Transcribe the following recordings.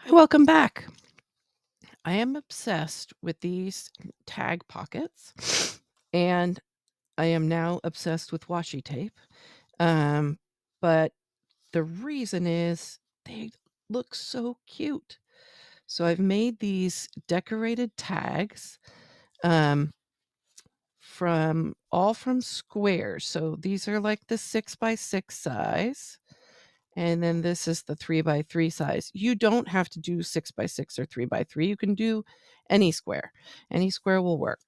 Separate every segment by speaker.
Speaker 1: Hi, welcome back. I am obsessed with these tag pockets, and I am now obsessed with washi tape. Um, but the reason is they look so cute. So I've made these decorated tags um, from squares. So these are like the 6x6 size. And then this is the 3x3 size. You don't have to do 6x6 or 3x3. You can do any square. Any square will work.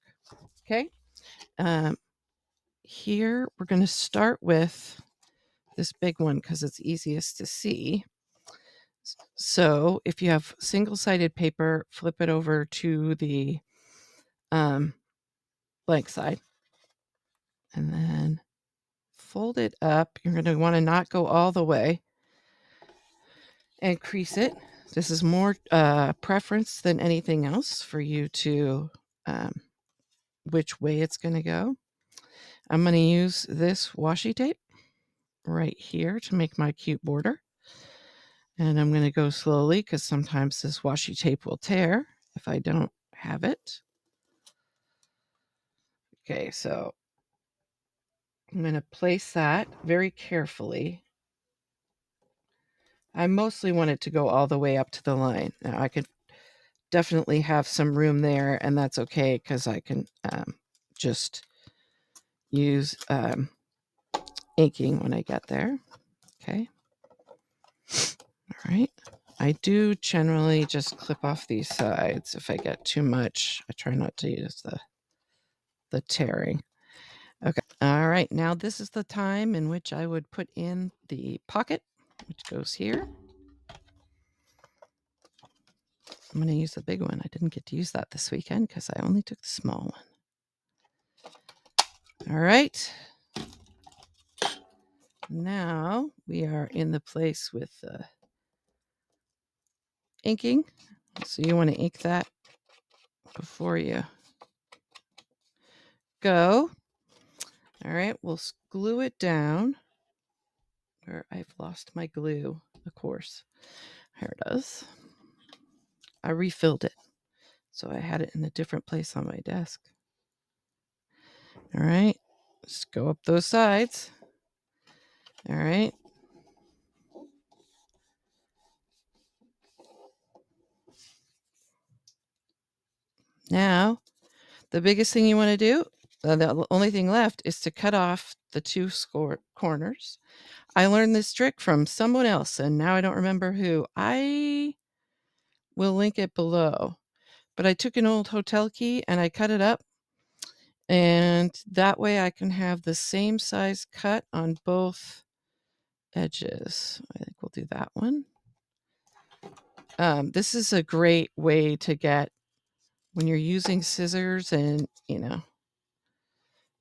Speaker 1: Okay. Um, Here we're going to start with this big one because it's easiest to see. So if you have single-sided paper, flip it over to the blank side and then fold it up. You're going to want to not go all the way and crease it. This is more preference than anything else for you to um, which way it's going to go. I'm going to use this washi tape right here to make my cute border. And I'm going to go slowly because sometimes this washi tape will tear if I don't have it. Okay, so I'm going to place that very carefully. I mostly want it to go all the way up to the line. Now I could definitely have some room there, and that's okay because I can just use inking when I get there. Okay. All right. I do generally just clip off these sides if I get too much. I try not to use the tearing. Okay. All right. Now this is the time in which I would put in the pocket, which goes here. I'm going to use the big one. I didn't get to use that this weekend because I only took the small one. All right. Now we are in the place with inking. So you want to ink that before you go. All right, we'll glue it down. Where I've lost my glue, of course. Here it is. I refilled it, so I had it in a different place on my desk. All right, just go up those sides. All right. Now, the biggest thing you want to do, the only thing left is to cut off the two corners. I learned this trick from someone else, and now I don't remember who. I will link it below. But I took an old hotel key and I cut it up. And that way I can have the same size cut on both edges. I think we'll do that one. This is a great way to get when you're using scissors and,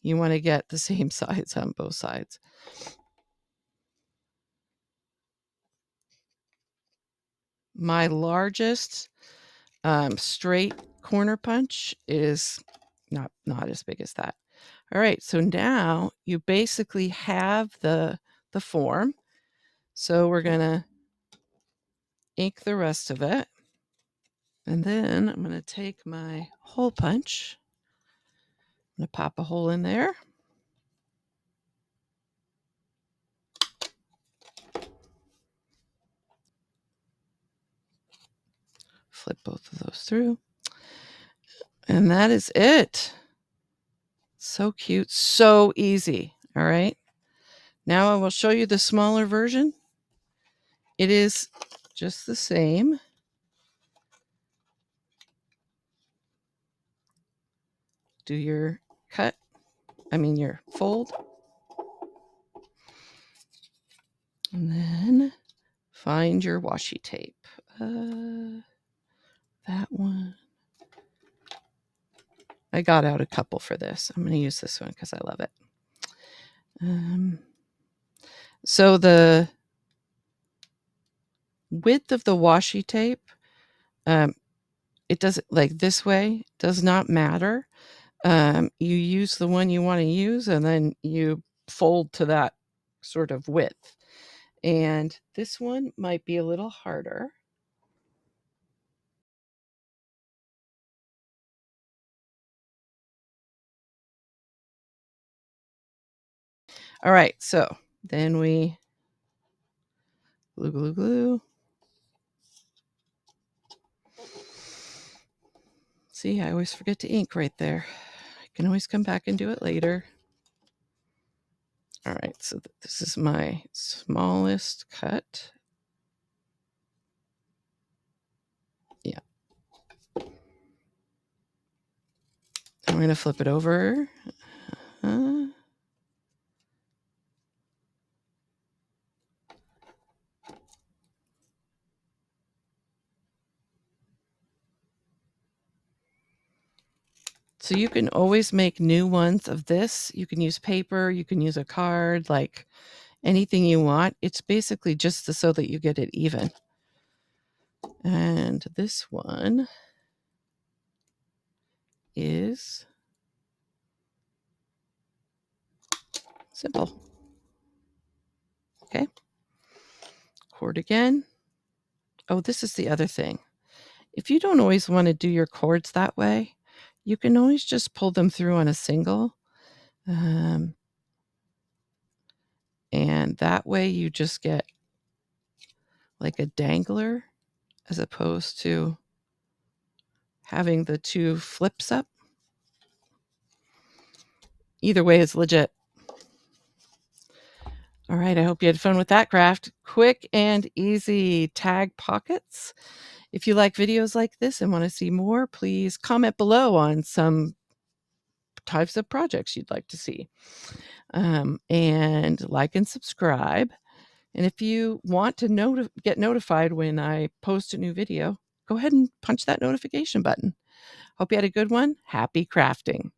Speaker 1: you want to get the same size on both sides. My largest straight corner punch is not as big as that. All right, so now you basically have the form. So we're going to ink the rest of it. And then I'm going to take my hole punch. I'm going to pop a hole in there. Flip both of those through. And that is it. So cute, so easy. All right. Now I will show you the smaller version. It is just the same. Do your your fold. And then find your washi tape. That one. I got out a couple for this. I'm going to use this one because I love it. So the width of the washi tape, it doesn't, like this way, does not matter. You use the one you want to use and then you fold to that sort of width. And this one might be a little harder. All right, so then we glue, glue, glue. See, I always forget to ink right there. I can always come back and do it later. All right, so this is my smallest cut. Yeah. I'm going to flip it over. So you can always make new ones of this. You can use paper, you can use a card, like anything you want. It's basically just so that you get it even. And this one is simple. Okay. Cord again. Oh, this is the other thing. If you don't always want to do your cords that way, you can always just pull them through on a single. And that way you just get like a dangler as opposed to having the two flips up. Either way is legit. All right, I hope you had fun with that craft. Quick and easy tag pockets. If you like videos like this and want to see more, please comment below on some types of projects you'd like to see. And like and subscribe. And if you want to get notified when I post a new video, go ahead and punch that notification button. Hope you had a good one. Happy crafting.